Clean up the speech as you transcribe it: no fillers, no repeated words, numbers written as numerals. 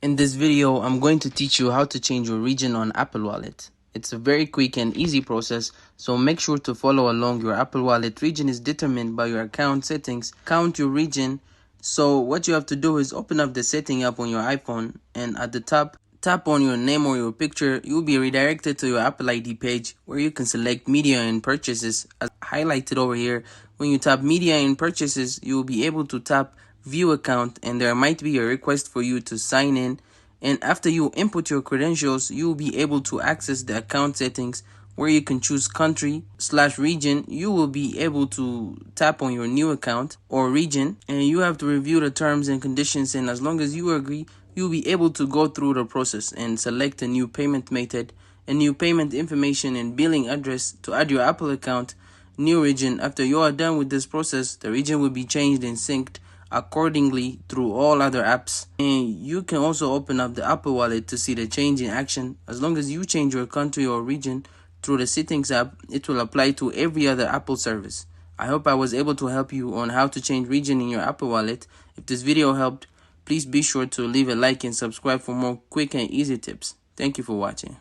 In this video, I'm going to teach you how to change your region on Apple Wallet. It's a very quick and easy process, so make sure to follow along. Your Apple Wallet region is determined by your account settings. Count your region. So what you have to do is open up the setting app on your iPhone, and at the top, tap on your name or your picture. You'll be redirected to your Apple ID page where you can select media and purchases as highlighted over here. When you tap media and purchases, you'll be able to tap view account, and there might be a request for you to sign in. And after you input your credentials, you'll be able to access the account settings where you can choose country/region. You will be able to tap on your new account or region, and you have to review the terms and conditions, and as long as you agree, you'll be able to go through the process and select a new payment method, a new payment information and billing address to add your Apple account, new region. After you are done with this process, the region will be changed and synced accordingly through all other apps. And you can also open up the Apple Wallet to see the change in action. As long as you change your country or region through the settings app, it will apply to every other Apple service. I hope I was able to help you on how to change region in your Apple Wallet. If this video helped, please be sure to leave a like and subscribe for more quick and easy tips. Thank you for watching.